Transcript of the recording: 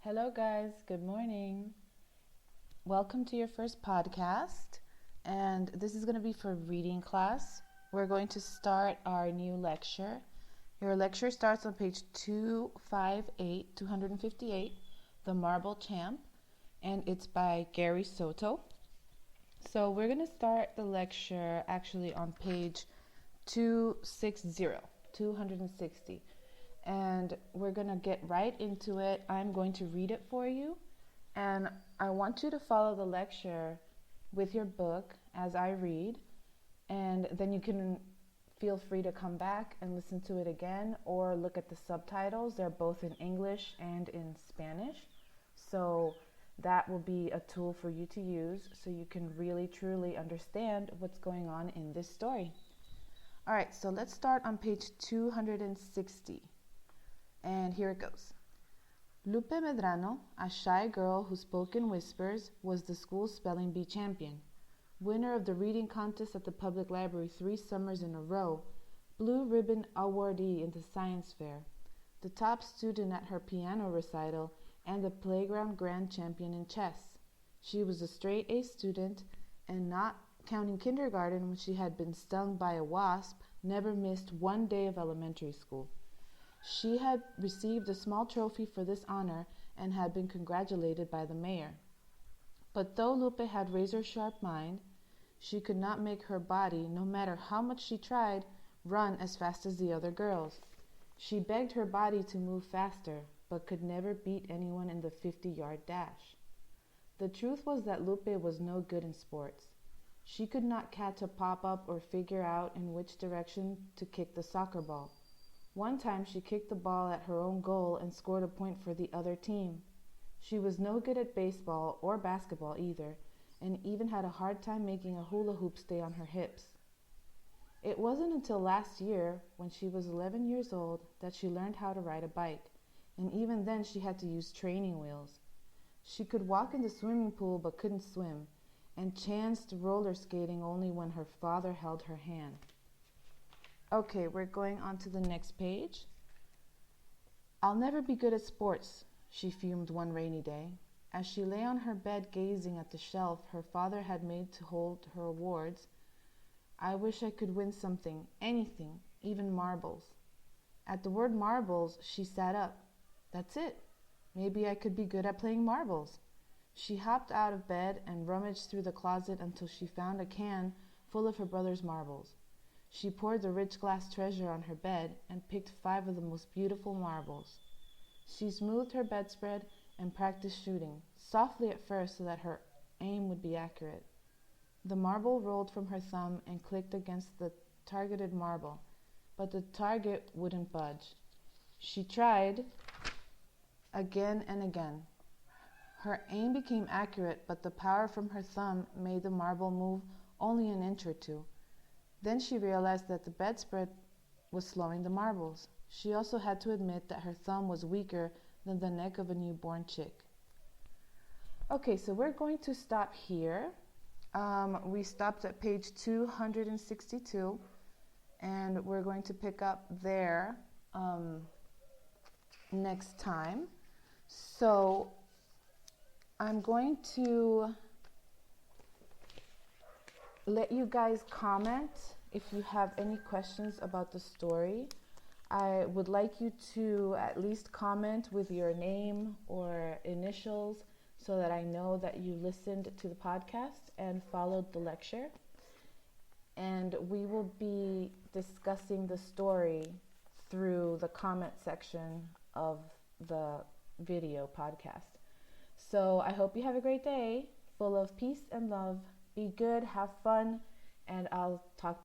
Hello, guys. Good morning. Welcome to your first podcast. And this is going to be for reading class. We're going to start our new lecture. Your lecture starts on page 258, The Marble Champ, and it's by Gary Soto. So we're going to start the lecture actually on page 260. And we're going to get right into it. I'm going to read it for you, and I want you to follow the lecture with your book as I read, and then you can feel free to come back and listen to it again or look at the subtitles. They're both in English and in Spanish, so that will be a tool for you to use so you can really truly understand what's going on in this story. All right, so let's start on page 260. And here it goes. Lupe Medrano, a shy girl who spoke in whispers, was the school's spelling bee champion, winner of the reading contest at the public library 3 summers in a row, blue ribbon awardee in the science fair, the top student at her piano recital, and the playground grand champion in chess. She was a straight A student, and not counting kindergarten when she had been stung by a wasp, never missed one day of elementary school. She had received a small trophy for this honor and had been congratulated by the mayor. But though Lupe had razor-sharp mind, she could not make her body, no matter how much she tried, run as fast as the other girls. She begged her body to move faster, but could never beat anyone in the 50-yard dash. The truth was that Lupe was no good in sports. She could not catch a pop-up or figure out in which direction to kick the soccer ball. One time she kicked the ball at her own goal and scored a point for the other team. She was no good at baseball or basketball either, and even had a hard time making a hula hoop stay on her hips. It wasn't until last year, when she was 11 years old, that she learned how to ride a bike, and even then she had to use training wheels. She could walk in the swimming pool but couldn't swim, and chanced roller skating only when her father held her hand. Okay, we're going on to the next page. I'll never be good at sports, she fumed one rainy day, as she lay on her bed gazing at the shelf her father had made to hold her awards. I wish I could win something, anything, even marbles. At the word marbles, she sat up. That's it. Maybe I could be good at playing marbles. She hopped out of bed and rummaged through the closet until she found a can full of her brother's marbles. She poured the rich glass treasure on her bed and picked 5 of the most beautiful marbles. She smoothed her bedspread and practiced shooting, softly at first so that her aim would be accurate. The marble rolled from her thumb and clicked against the targeted marble, but the target wouldn't budge. She tried again and again. Her aim became accurate, but the power from her thumb made the marble move only an inch or 2. Then she realized that the bedspread was slowing the marbles. She also had to admit that her thumb was weaker than the neck of a newborn chick. Okay, so we're going to stop here. We stopped at page 262, and we're going to pick up there next time. So I'm going to let you guys comment if you have any questions about the story. I would like you to at least comment with your name or initials so that I know that you listened to the podcast and followed the lecture. And we will be discussing the story through the comment section of the video podcast. So I hope you have a great day full of peace and love. Be good, have fun, and I'll talk